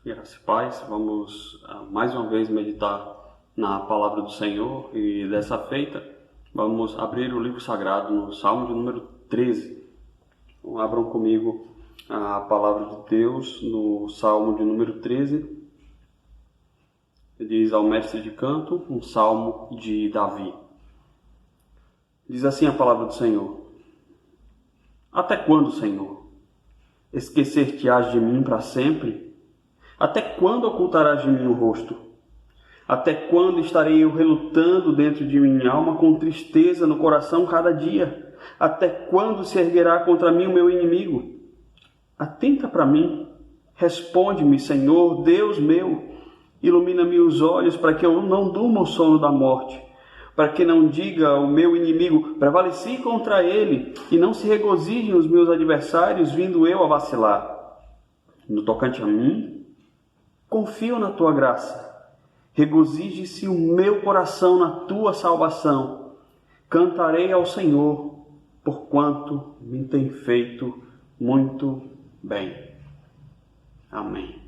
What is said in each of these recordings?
Graças e paz, vamos mais uma vez meditar na palavra do Senhor e dessa feita vamos abrir o livro sagrado no Salmo de número 13. Então, abram comigo a palavra de Deus no Salmo de número 13. Diz ao mestre de canto, um salmo de Davi. Diz assim a palavra do Senhor: Até quando, Senhor, esquecer-te-ás de mim para sempre? Até quando ocultarás de mim o rosto? Até quando estarei eu relutando dentro de minha alma, com tristeza no coração cada dia? Até quando se erguerá contra mim o meu inimigo? Atenta para mim, responde-me, Senhor, Deus meu. Ilumina-me os olhos para que eu não durma o sono da morte, para que não diga o meu inimigo, prevaleci contra ele, e não se regozijem os meus adversários, vindo eu a vacilar. No tocante a mim, confio na tua graça. Regozije-se o meu coração na tua salvação. Cantarei ao Senhor, porquanto me tem feito muito bem. Amém.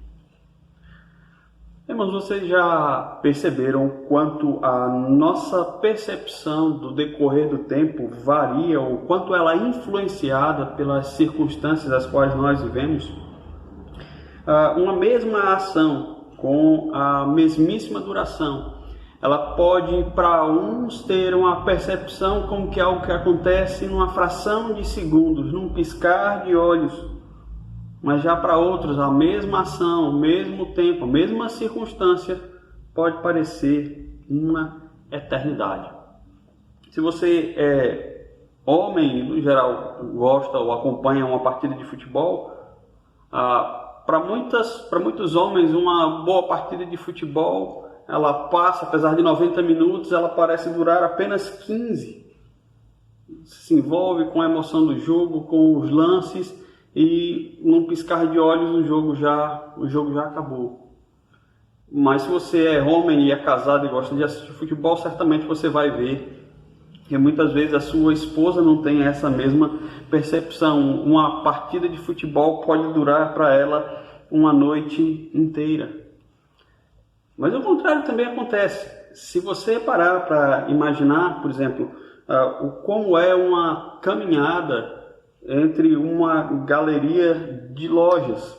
Irmãos, vocês já perceberam quanto a nossa percepção do decorrer do tempo varia, ou quanto ela é influenciada pelas circunstâncias das quais nós vivemos? Uma mesma ação com a mesmíssima duração, ela pode para uns ter uma percepção como que algo que acontece numa fração de segundos, num piscar de olhos, mas já para outros a mesma ação, o mesmo tempo, a mesma circunstância pode parecer uma eternidade. Se você é homem, no geral gosta ou acompanha uma partida de futebol, para muitos homens, uma boa partida de futebol, ela passa, apesar de 90 minutos, ela parece durar apenas 15. Se envolve com a emoção do jogo, com os lances, e num piscar de olhos o jogo já acabou. Mas se você é homem e é casado e gosta de assistir futebol, certamente você vai ver que muitas vezes a sua esposa não tem essa mesma percepção. Uma partida de futebol pode durar para ela uma noite inteira. Mas o contrário também acontece. Se você parar para imaginar, por exemplo, como é uma caminhada entre uma galeria de lojas.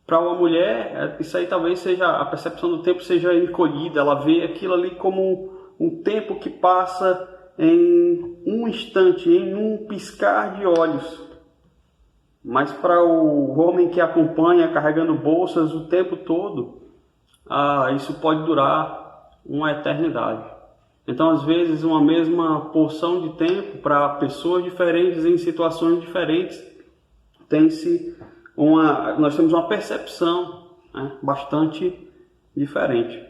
Para uma mulher, isso aí talvez seja, a percepção do tempo seja encolhida. Ela vê aquilo ali como um tempo que passa em um instante, em um piscar de olhos. Mas para o homem que acompanha carregando bolsas o tempo todo, isso pode durar uma eternidade. Então, às vezes, uma mesma porção de tempo para pessoas diferentes, em situações diferentes, nós temos uma percepção, né, bastante diferente.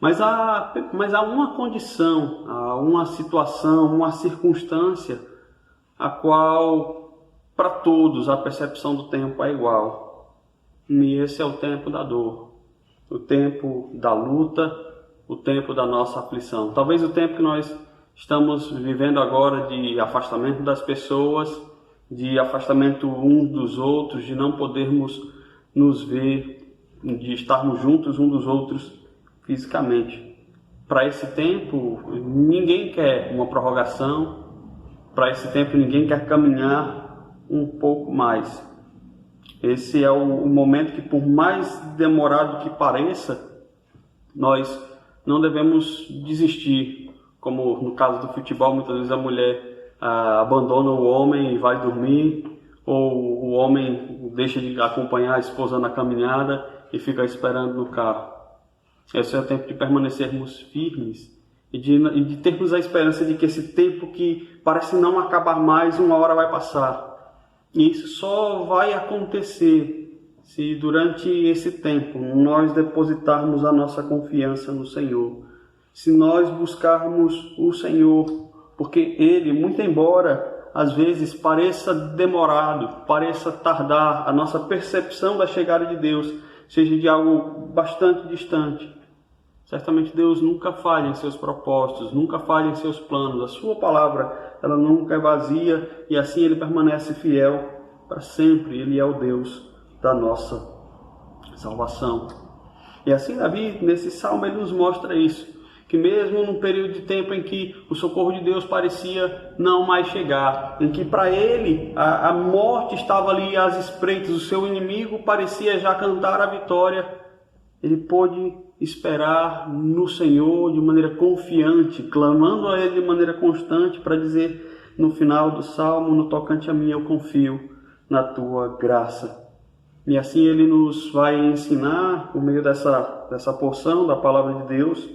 Mas há uma condição, há uma situação, uma circunstância, a qual, para todos, a percepção do tempo é igual. E esse é o tempo da dor, o tempo da luta, o tempo da nossa aflição. Talvez o tempo que nós estamos vivendo agora de afastamento das pessoas, de afastamento uns dos outros, de não podermos nos ver, de estarmos juntos uns dos outros fisicamente. Para esse tempo, ninguém quer uma prorrogação. Para esse tempo, ninguém quer caminhar um pouco mais. Esse é o momento que, por mais demorado que pareça, nós não devemos desistir. Como no caso do futebol, muitas vezes a mulher abandona o homem e vai dormir, ou o homem deixa de acompanhar a esposa na caminhada e fica esperando no carro. Esse é o tempo de permanecermos firmes e de termos a esperança de que esse tempo que parece não acabar mais, uma hora vai passar. E isso só vai acontecer se durante esse tempo nós depositarmos a nossa confiança no Senhor. Se nós buscarmos o Senhor, porque Ele, muito embora às vezes pareça demorado, pareça tardar, a nossa percepção da chegada de Deus seja de algo bastante distante, certamente Deus nunca falha em seus propósitos, nunca falha em seus planos. A sua palavra, ela nunca é vazia, e assim Ele permanece fiel para sempre. Ele é o Deus da nossa salvação. E assim Davi, nesse salmo, ele nos mostra isso, que mesmo num período de tempo em que o socorro de Deus parecia não mais chegar, em que para ele a morte estava ali às espreitas, o seu inimigo parecia já cantar a vitória, ele pôde esperar no Senhor de maneira confiante, clamando a Ele de maneira constante para dizer no final do salmo: no tocante a mim eu confio na Tua graça. E assim Ele nos vai ensinar, por meio dessa porção da Palavra de Deus,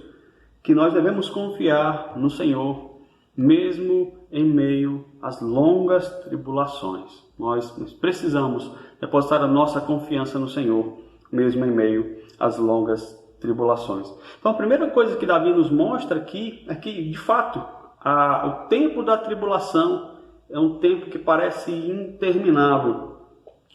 que nós devemos confiar no Senhor, mesmo em meio às longas tribulações. Nós precisamos depositar a nossa confiança no Senhor, mesmo em meio às longas tribulações. Então, a primeira coisa que Davi nos mostra aqui é que, de fato, o tempo da tribulação é um tempo que parece interminável,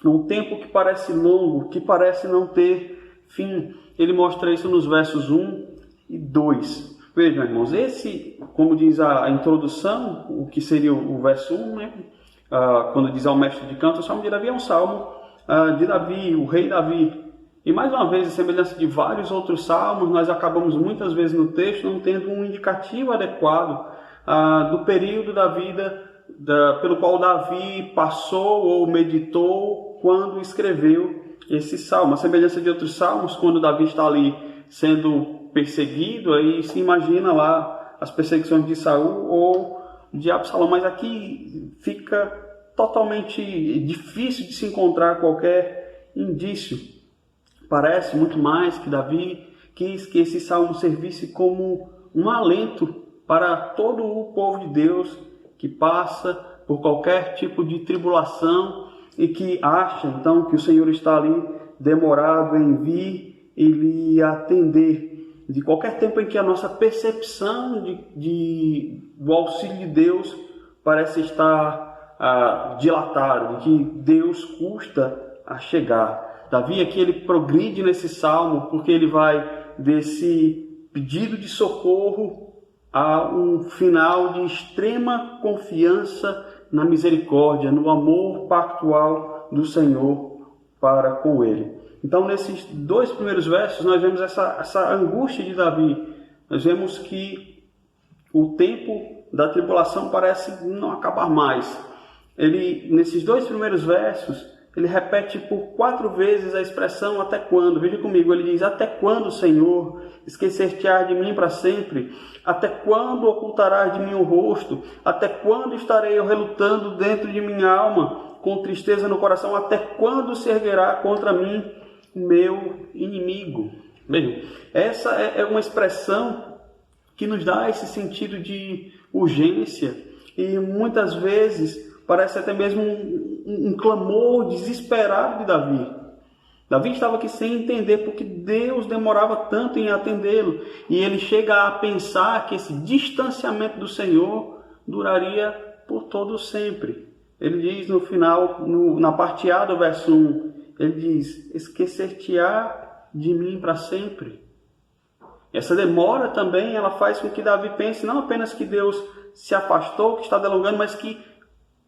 é um tempo que parece longo, que parece não ter fim. Ele mostra isso nos versos 1 e 2. Vejam, irmãos, esse, como diz a introdução, o que seria o verso 1, né? Quando diz ao mestre de canto, o salmo de Davi é um salmo de Davi, o rei Davi. E mais uma vez, a semelhança de vários outros salmos, nós acabamos muitas vezes no texto não tendo um indicativo adequado do período da vida pelo qual Davi passou ou meditou quando escreveu esse salmo. A semelhança de outros salmos, quando Davi está ali sendo perseguido, aí se imagina lá as perseguições de Saul ou de Absalão, mas aqui fica totalmente difícil de se encontrar qualquer indício. Parece muito mais que Davi quis que esse salmo servisse como um alento para todo o povo de Deus que passa por qualquer tipo de tribulação e que acha então que o Senhor está ali demorado em vir e lhe atender. De qualquer tempo em que a nossa percepção do auxílio de Deus parece estar dilatada, de que Deus custa a chegar. Davi aqui ele progride nesse salmo porque ele vai desse pedido de socorro a um final de extrema confiança na misericórdia, no amor pactual do Senhor para com ele. Então, nesses dois primeiros versos, nós vemos essa angústia de Davi. Nós vemos que o tempo da tribulação parece não acabar mais. Ele, nesses dois primeiros versos, ele repete por 4 vezes a expressão até quando. Veja comigo, ele diz: até quando, Senhor, esquecer-te-ás de mim para sempre? Até quando ocultarás de mim o rosto? Até quando estarei eu relutando dentro de minha alma, com tristeza no coração? Até quando se erguerá contra mim o meu inimigo? Vejam, essa é uma expressão que nos dá esse sentido de urgência e muitas vezes parece até mesmo um clamor desesperado de Davi. Davi estava aqui sem entender porque Deus demorava tanto em atendê-lo. E ele chega a pensar que esse distanciamento do Senhor duraria por todo sempre. Ele diz no final, na parte A do verso 1, ele diz: esquecer-te-á de mim para sempre. Essa demora também ela faz com que Davi pense não apenas que Deus se afastou, que está delongando, mas que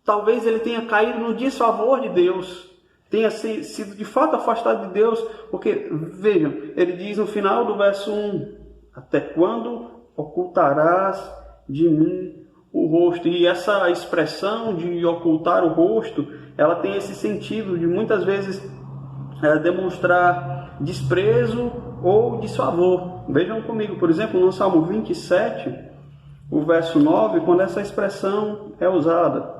talvez ele tenha caído no desfavor de Deus, tenha sido de fato afastado de Deus, porque, vejam, ele diz no final do verso 1, até quando ocultarás de mim o rosto? E essa expressão de ocultar o rosto, ela tem esse sentido de muitas vezes demonstrar desprezo ou desfavor. Vejam comigo, por exemplo, no Salmo 27, o verso 9, quando essa expressão é usada.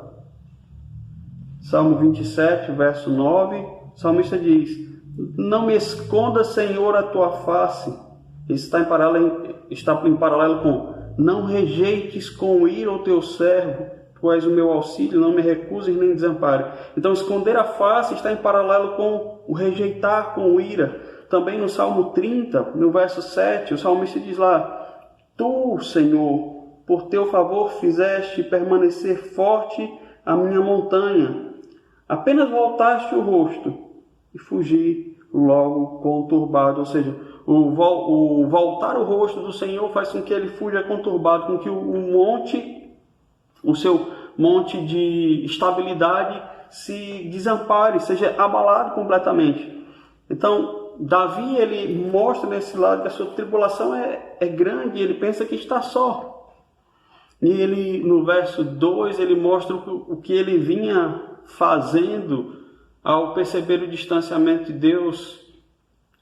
Salmo 27, verso 9, o salmista diz: não me esconda, Senhor, a tua face. Isso está em paralelo com: não rejeites com ira o teu servo, tu és o meu auxílio, não me recuses nem desampare. Então, esconder a face está em paralelo com o rejeitar com ira. Também no Salmo 30, no verso 7, o salmista diz lá: tu, Senhor, por teu favor fizeste permanecer forte a minha montanha. Apenas voltaste o rosto e fugi logo conturbado. Ou seja, o voltar o rosto do Senhor faz com que ele fuja conturbado, com que o seu monte de estabilidade se desampare, seja abalado completamente. Então, Davi, ele mostra nesse lado que a sua tribulação é grande, ele pensa que está só. E ele, no verso 2, ele mostra o que ele vinha fazendo ao perceber o distanciamento de Deus.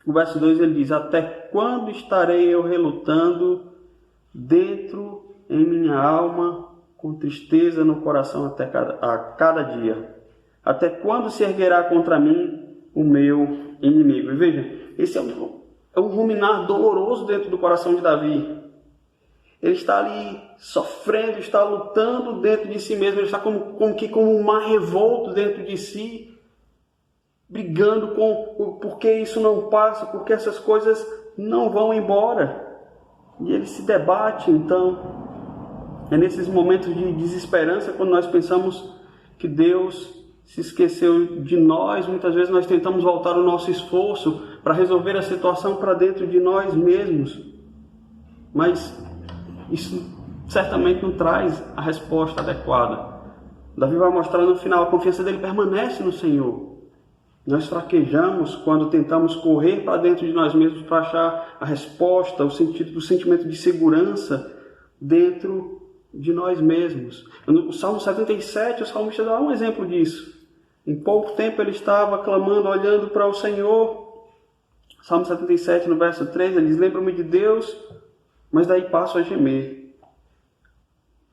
No verso 2 ele diz: até quando estarei eu relutando dentro em minha alma, com tristeza no coração a cada dia? Até quando se erguerá contra mim o meu inimigo? E veja, esse é um ruminar doloroso dentro do coração de Davi. Ele está ali sofrendo, está lutando dentro de si mesmo, ele está como um mar revolto dentro de si, brigando com por que isso não passa, por que essas coisas não vão embora. E ele se debate. Então, é nesses momentos de desesperança, quando nós pensamos que Deus se esqueceu de nós, muitas vezes nós tentamos voltar o nosso esforço para resolver a situação para dentro de nós mesmos. Mas isso certamente não traz a resposta adequada. Davi vai mostrar no final, a confiança dele permanece no Senhor. Nós fraquejamos quando tentamos correr para dentro de nós mesmos para achar a resposta, o sentimento de segurança dentro de nós mesmos. No Salmo 77, o salmista dá um exemplo disso. Em pouco tempo ele estava clamando, olhando para o Senhor. Salmo 77, no verso 3, ele diz: lembro-me de Deus, mas daí passo a gemer.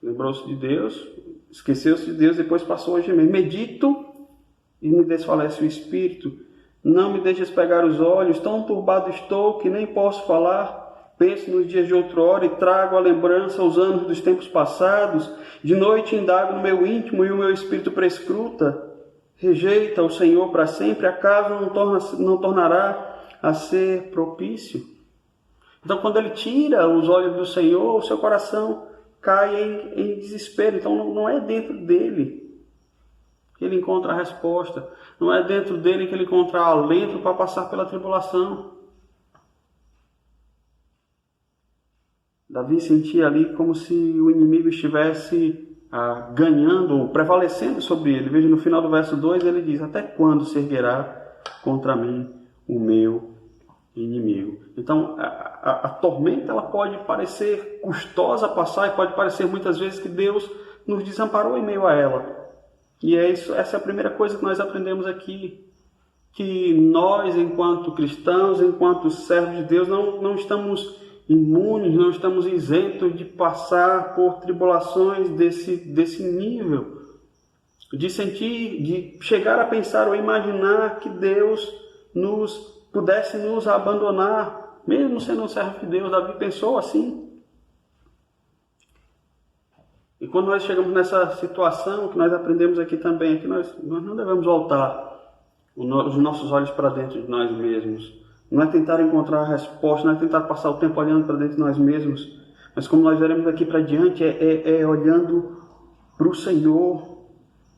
Lembrou-se de Deus, esqueceu-se de Deus, depois passou a gemer. Medito e me desfalece o espírito. Não me deixes pegar os olhos, tão turbado estou que nem posso falar. Penso nos dias de outrora e trago à lembrança os anos dos tempos passados. De noite indago no meu íntimo e o meu espírito prescruta. Rejeita o Senhor para sempre, acaso não tornará a ser propício? Então, quando ele tira os olhos do Senhor, o seu coração cai em desespero. Então, não é dentro dele que ele encontra a resposta. Não é dentro dele que ele encontra alento para passar pela tribulação. Davi sentia ali como se o inimigo estivesse ganhando ou prevalecendo sobre ele. Veja, no final do verso 2 ele diz: até quando se erguerá contra mim o meu inimigo? Então, a tormenta ela pode parecer custosa a passar e pode parecer muitas vezes que Deus nos desamparou em meio a ela. E essa é a primeira coisa que nós aprendemos aqui, que nós, enquanto cristãos, enquanto servos de Deus, não estamos imunes, não estamos isentos de passar por tribulações desse nível, de sentir, de chegar a pensar ou imaginar que Deus pudesse nos abandonar, mesmo sendo um servo de Deus. Davi pensou assim. E quando nós chegamos nessa situação, que nós aprendemos aqui também, que nós não devemos voltar os nossos olhos para dentro de nós mesmos. Não é tentar encontrar a resposta, não é tentar passar o tempo olhando para dentro de nós mesmos, mas como nós veremos daqui para diante, é olhando para o Senhor,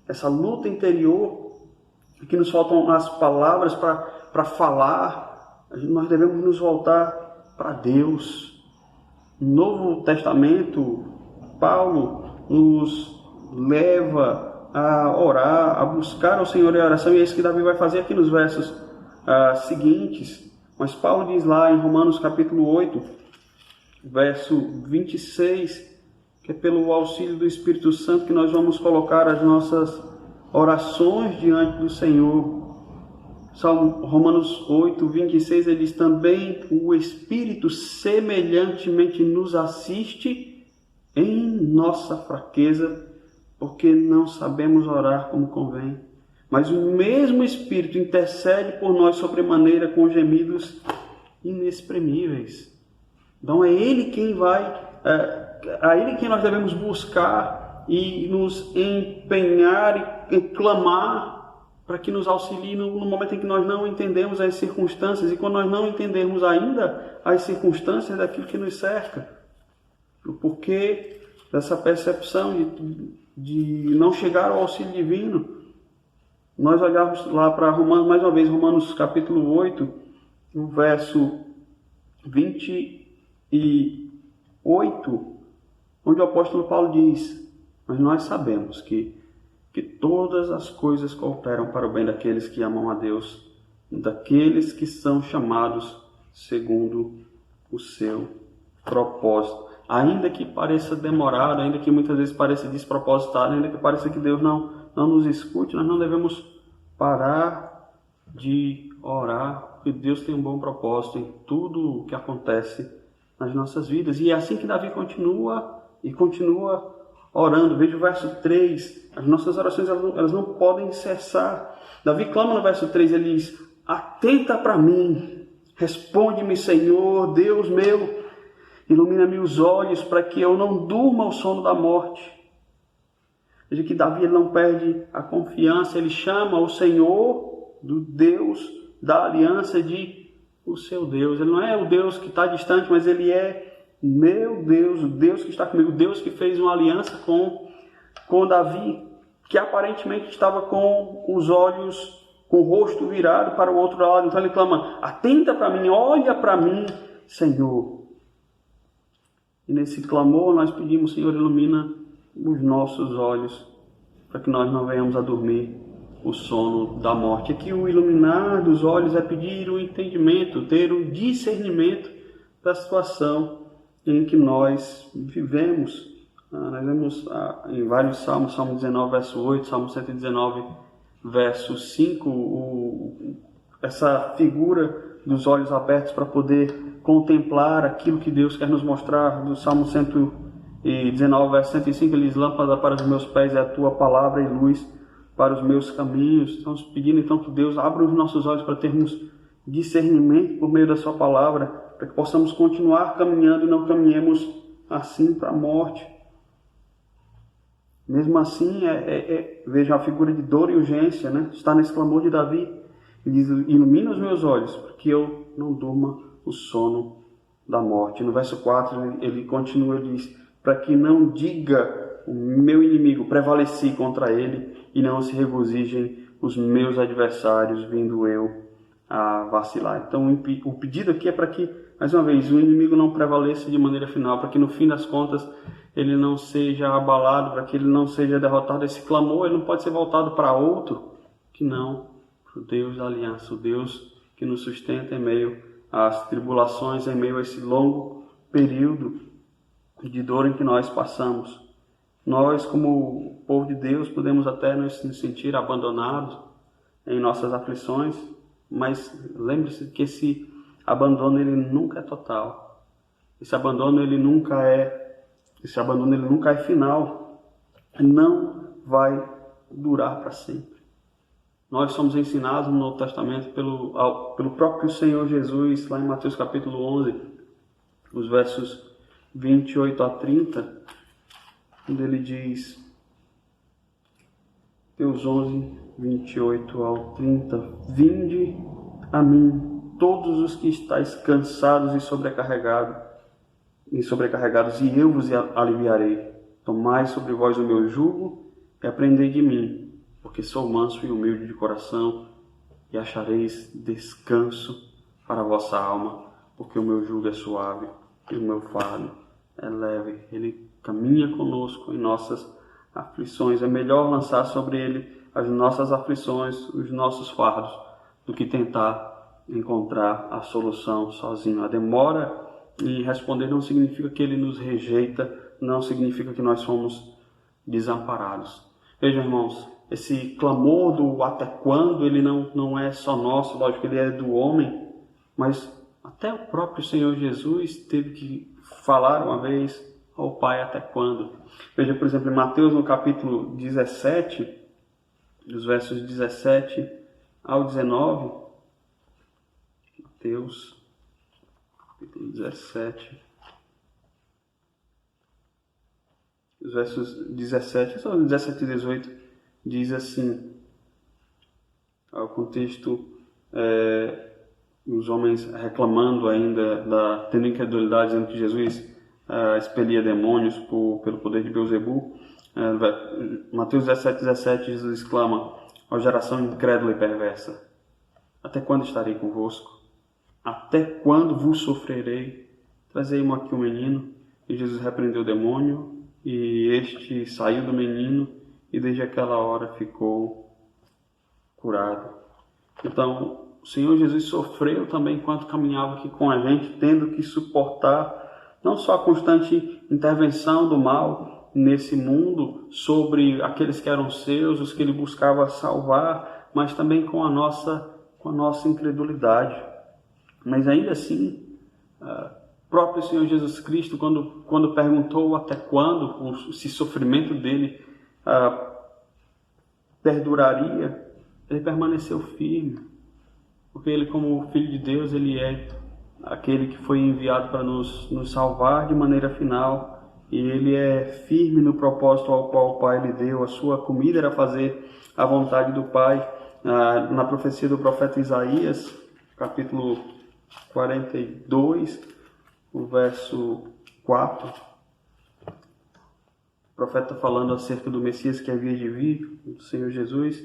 essa luta interior, que nos faltam as palavras para falar. Nós devemos nos voltar para Deus. No Novo Testamento, Paulo nos leva a orar, a buscar ao Senhor em oração, e é isso que Davi vai fazer aqui nos versos seguintes. Mas Paulo diz lá em Romanos capítulo 8, verso 26, que é pelo auxílio do Espírito Santo que nós vamos colocar as nossas orações diante do Senhor. Romanos 8, 26, ele diz: também o Espírito semelhantemente nos assiste em nossa fraqueza, porque não sabemos orar como convém. Mas o mesmo Espírito intercede por nós sobremaneira com gemidos inexprimíveis. Então é Ele quem a Ele quem nós devemos buscar e nos empenhar e clamar para que nos auxilie no momento em que nós não entendemos as circunstâncias, e quando nós não entendermos ainda as circunstâncias daquilo que nos cerca. O porquê dessa percepção de não chegar ao auxílio divino. Nós olharmos lá para Romanos, mais uma vez, Romanos capítulo 8, no verso 28, onde o apóstolo Paulo diz: mas nós sabemos que todas as coisas cooperam para o bem daqueles que amam a Deus, daqueles que são chamados segundo o seu propósito. Ainda que pareça demorado, ainda que muitas vezes pareça despropositado, ainda que pareça que Deus não nos escute, nós não devemos parar de orar, porque Deus tem um bom propósito em tudo o que acontece nas nossas vidas. E é assim que Davi continua orando. Veja o verso 3. As nossas orações elas não podem cessar. Davi clama no verso 3, ele diz: atenta para mim, responde-me, Senhor, Deus meu, ilumina-me os olhos para que eu não durma o sono da morte. Veja que Davi ele não perde a confiança, ele chama o Senhor, do Deus da aliança, de o seu Deus. Ele não é o Deus que está distante, mas ele é meu Deus, o Deus que está comigo, o Deus que fez uma aliança com Davi, que aparentemente estava com os olhos, com o rosto virado para o outro lado. Então ele clama: atenta para mim, olha para mim, Senhor. E nesse clamor nós pedimos: Senhor, ilumina os nossos olhos, para que nós não venhamos a dormir o sono da morte. Aqui o iluminar dos olhos é pedir o entendimento, ter o discernimento da situação em que nós vivemos. Nós vemos em vários salmos, Salmo 19, verso 8, Salmo 119, verso 5, essa figura dos olhos abertos para poder contemplar aquilo que Deus quer nos mostrar. Do Salmo 119, verso 105, ele diz: lâmpada para os meus pés é a tua palavra e luz para os meus caminhos. Estamos pedindo então que Deus abra os nossos olhos para termos discernimento por meio da sua palavra, para que possamos continuar caminhando e não caminhemos assim para a morte. Mesmo assim, veja a figura de dor e urgência, né? Está nesse clamor de Davi. Ele diz: ilumina os meus olhos, para que eu não durma o sono da morte. No verso 4, ele continua, ele diz: para que não diga o meu inimigo, prevaleci contra ele, e não se regozijem os meus adversários, vindo eu a vacilar. Então, o pedido aqui é para que, mais uma vez, o inimigo não prevaleça de maneira final, para que no fim das contas ele não seja abalado, para que ele não seja derrotado. Esse clamor ele não pode ser voltado para outro que não para o Deus da aliança, o Deus que nos sustenta em meio às tribulações, em meio a esse longo período de dor em que nós passamos. Nós, como povo de Deus, podemos até nos sentir abandonados em nossas aflições, mas lembre-se que esse abandono ele nunca é total. Esse abandono ele nunca é final. Não vai durar para sempre. Nós somos ensinados no Novo Testamento pelo próprio Senhor Jesus, lá em Mateus capítulo 11, os versos 28 a 30, onde ele diz, Mateus 11, 28 ao 30, vinde a mim todos os que estáis cansados e sobrecarregados, e eu vos aliviarei. Tomai sobre vós o meu jugo e aprendei de mim, porque sou manso e humilde de coração, e achareis descanso para a vossa alma, porque o meu jugo é suave e o meu fardo é leve. Ele caminha conosco em nossas aflições. É melhor lançar sobre ele as nossas aflições, os nossos fardos, do que tentar encontrar a solução sozinho. A demora em responder não significa que ele nos rejeita, não significa que nós somos desamparados. Vejam, irmãos, esse clamor do até quando, ele não é só nosso, lógico, ele é do homem, mas até o próprio Senhor Jesus teve que falar uma vez ao Pai: até quando? Veja, por exemplo, em Mateus, no capítulo 17, dos versos 17 ao 19, Mateus, capítulo 17, os versos 17 e 18, diz assim, o contexto, os homens reclamando ainda, tendo incredulidade, dizendo que Jesus expelia demônios pelo poder de Beelzebul. Mateus 17, Jesus exclama: ó geração incrédula e perversa, até quando estarei convosco? Até quando vos sofrerei? Trazei-me aqui um menino. E Jesus repreendeu o demônio, e este saiu do menino, e desde aquela hora ficou curado. Então, o Senhor Jesus sofreu também enquanto caminhava aqui com a gente, tendo que suportar não só a constante intervenção do mal nesse mundo sobre aqueles que eram seus, os que ele buscava salvar, mas também com a nossa incredulidade. Mas ainda assim, o próprio Senhor Jesus Cristo, quando perguntou até quando esse sofrimento dele perduraria, ele permaneceu firme, porque ele, como Filho de Deus, ele é aquele que foi enviado para nos salvar de maneira final, e ele é firme no propósito ao qual o Pai lhe deu. A sua comida era fazer a vontade do Pai. Na profecia do profeta Isaías, capítulo 42, o verso 4, o profeta falando acerca do Messias que havia de vir, o Senhor Jesus,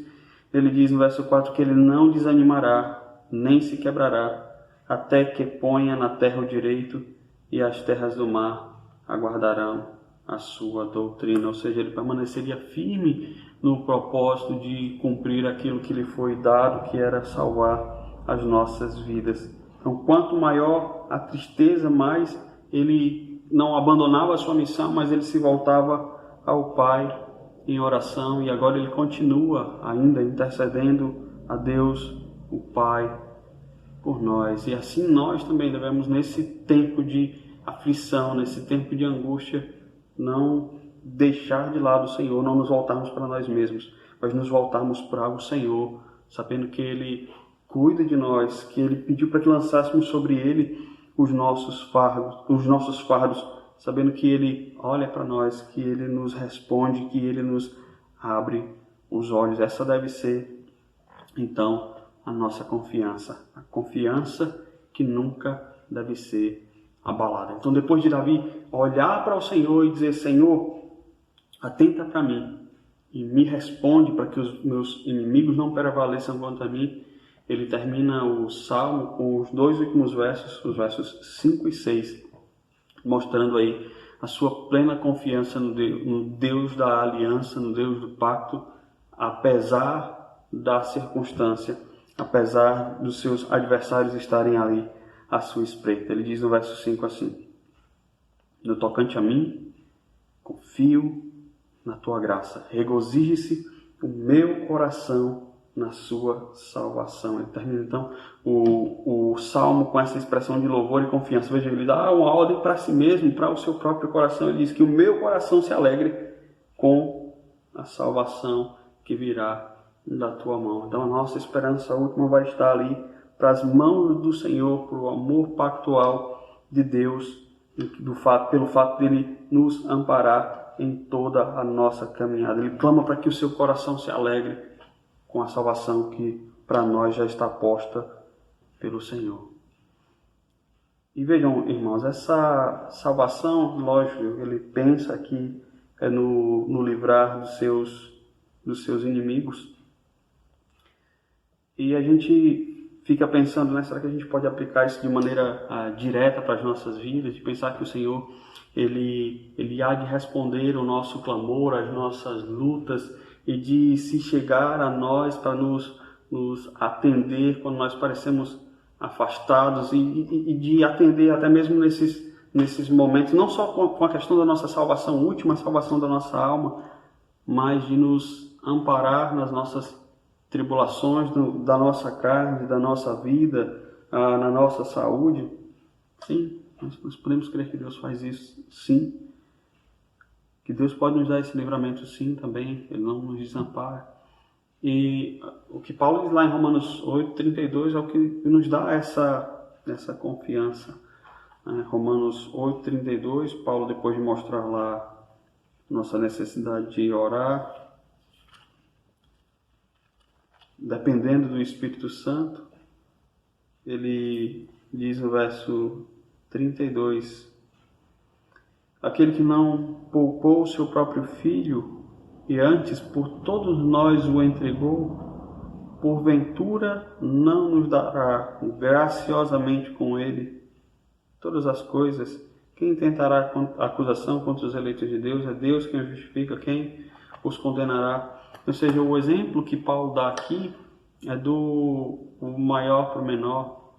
ele diz no verso 4 que ele não desanimará, nem se quebrará, até que ponha na terra o direito, e as terras do mar aguardarão a sua doutrina. Ou seja, ele permaneceria firme no propósito de cumprir aquilo que lhe foi dado, que era salvar as nossas vidas. Então, quanto maior a tristeza, mais ele não abandonava a sua missão, mas ele se voltava ao Pai em oração, e agora ele continua ainda intercedendo a Deus, o Pai, por nós. E assim nós também devemos, nesse tempo de aflição, nesse tempo de angústia, não deixar de lado o Senhor, não nos voltarmos para nós mesmos, mas nos voltarmos para o Senhor, sabendo que Ele cuida de nós, que Ele pediu para que lançássemos sobre Ele os nossos fardos, sabendo que Ele olha para nós, que Ele nos responde, que Ele nos abre os olhos. Essa deve ser, então, a nossa confiança, a confiança que nunca deve ser abalada. Então, depois de Davi olhar para o Senhor e dizer: Senhor, atenta para mim e me responde para que os meus inimigos não prevaleçam contra mim, ele termina o Salmo com os dois últimos versos, os versos 5 e 6, mostrando aí a sua plena confiança no Deus da aliança, no Deus do pacto, apesar da circunstância, apesar dos seus adversários estarem ali à sua espreita. Ele diz no verso 5 assim: no tocante a mim, confio na tua graça, regozije-se o meu coração na sua salvação. Ele termina então o salmo com essa expressão de louvor e confiança. Veja, ele dá uma ordem para si mesmo, para o seu próprio coração. Ele diz que o meu coração se alegre com a salvação que virá da tua mão. Então a nossa esperança última vai estar ali para as mãos do Senhor, para o amor pactual de Deus, pelo fato dele nos amparar em toda a nossa caminhada. Ele clama para que o seu coração se alegre com a salvação que para nós já está posta pelo Senhor. E vejam, irmãos, essa salvação, lógico, ele pensa que é no livrar dos seus inimigos. E a gente fica pensando, né, será que a gente pode aplicar isso de maneira direta para as nossas vidas, de pensar que o Senhor ele há de responder o nosso clamor, as nossas lutas, e de se chegar a nós para nos atender quando nós parecemos afastados, e de atender até mesmo nesses momentos, não só com a questão da nossa salvação última, a salvação da nossa alma, mas de nos amparar nas nossas tribulações da nossa carne, da nossa vida, na nossa saúde. Sim, nós podemos crer que Deus faz isso, sim. Que Deus pode nos dar esse livramento, sim, também. Ele não nos desampara. E o que Paulo diz lá em Romanos 8:32 é o que nos dá essa confiança. Romanos 8:32, Paulo, depois de mostrar lá nossa necessidade de orar, dependendo do Espírito Santo, ele diz no verso 32: aquele que não poupou o seu próprio filho e antes por todos nós o entregou, porventura não nos dará graciosamente com ele todas as coisas? Quem tentará acusação contra os eleitos de Deus? É Deus quem os justifica, quem os condenará? Ou seja, o exemplo que Paulo dá aqui é do o maior para o menor,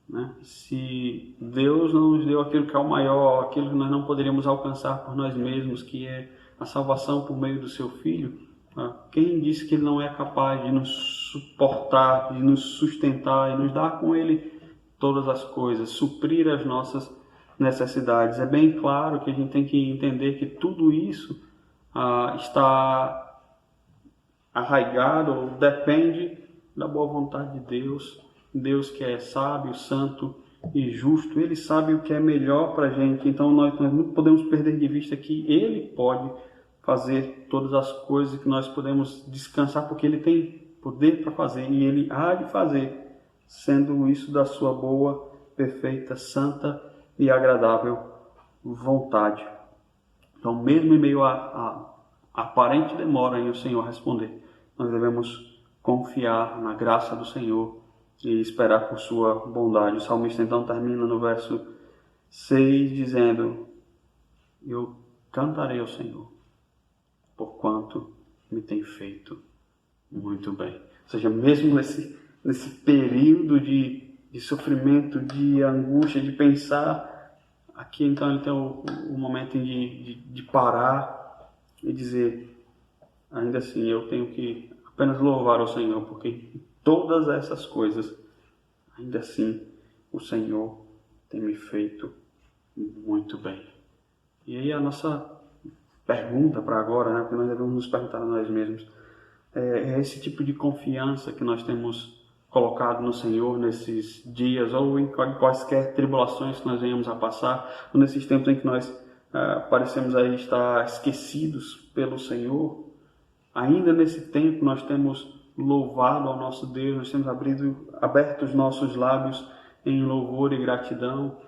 né? Se Deus não nos deu aquilo que é o maior, aquilo que nós não poderíamos alcançar por nós mesmos, que é a salvação por meio do seu Filho, quem disse que Ele não é capaz de nos suportar, de nos sustentar e nos dar com Ele todas as coisas, suprir as nossas necessidades? É bem claro que a gente tem que entender que tudo isso está arraigado, ou depende da boa vontade de Deus. Deus que é sábio, santo e justo, Ele sabe o que é melhor para a gente. Então nós não podemos perder de vista que Ele pode fazer todas as coisas, que nós podemos descansar porque Ele tem poder para fazer e Ele há de fazer, sendo isso da sua boa, perfeita, santa e agradável vontade. Então, mesmo em meio a aparente demora em o Senhor responder, nós devemos confiar na graça do Senhor e esperar por sua bondade. O salmista então termina no verso 6 dizendo: eu cantarei ao Senhor, porquanto me tem feito muito bem. Ou seja, mesmo nesse período de sofrimento, de angústia, de pensar, aqui então ele tem o momento de parar e dizer: ainda assim eu tenho que apenas louvar ao Senhor, porque em todas essas coisas, ainda assim, o Senhor tem me feito muito bem. E aí a nossa pergunta para agora, né, porque nós devemos nos perguntar a nós mesmos, é esse tipo de confiança que nós temos colocado no Senhor nesses dias, ou em quaisquer tribulações que nós venhamos a passar, ou nesses tempos em que nós parecemos aí estar esquecidos pelo Senhor. Ainda nesse tempo nós temos louvado ao nosso Deus, nós temos aberto os nossos lábios em louvor e gratidão,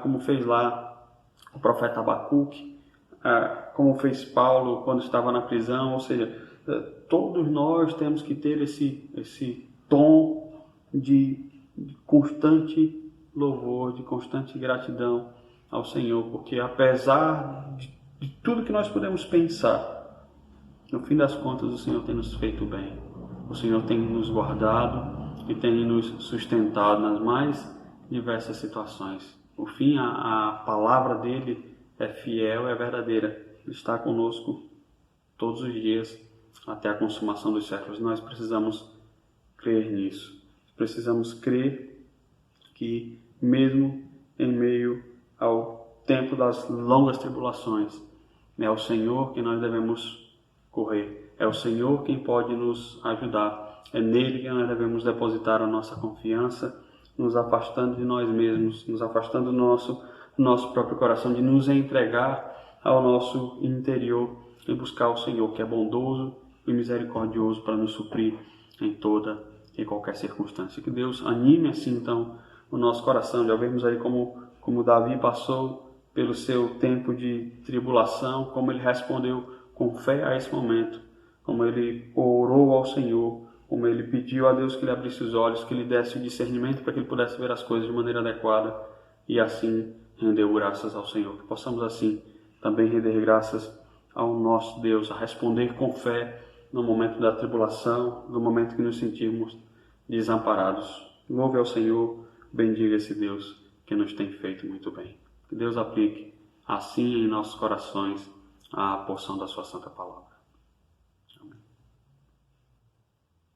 como fez lá o profeta Abacuque, como fez Paulo quando estava na prisão. Ou seja, todos nós temos que ter esse tom de constante louvor, de constante gratidão ao Senhor, porque apesar de tudo que nós podemos pensar, no fim das contas o Senhor tem nos feito bem. O Senhor tem nos guardado e tem nos sustentado nas mais diversas situações. Por fim, a palavra dele é fiel, é verdadeira. Ele está conosco todos os dias até a consumação dos séculos. Nós precisamos crer nisso. Precisamos crer que mesmo em meio ao tempo das longas tribulações, é ao Senhor que nós devemos correr. É o Senhor quem pode nos ajudar. É nele que nós devemos depositar a nossa confiança, nos afastando de nós mesmos, nos afastando do nosso próprio coração, de nos entregar ao nosso interior e buscar o Senhor, que é bondoso e misericordioso para nos suprir em toda e qualquer circunstância. Que Deus anime assim então o nosso coração, de vermos aí como Davi passou pelo seu tempo de tribulação, como ele respondeu com fé a esse momento, como ele orou ao Senhor, como ele pediu a Deus que lhe abrisse os olhos, que lhe desse o discernimento para que ele pudesse ver as coisas de maneira adequada e assim rendeu graças ao Senhor. Que possamos assim também render graças ao nosso Deus, a responder com fé no momento da tribulação, no momento que nos sentirmos desamparados. Louve ao Senhor, bendiga esse Deus que nos tem feito muito bem. Que Deus aplique assim em nossos corações a porção da sua santa palavra.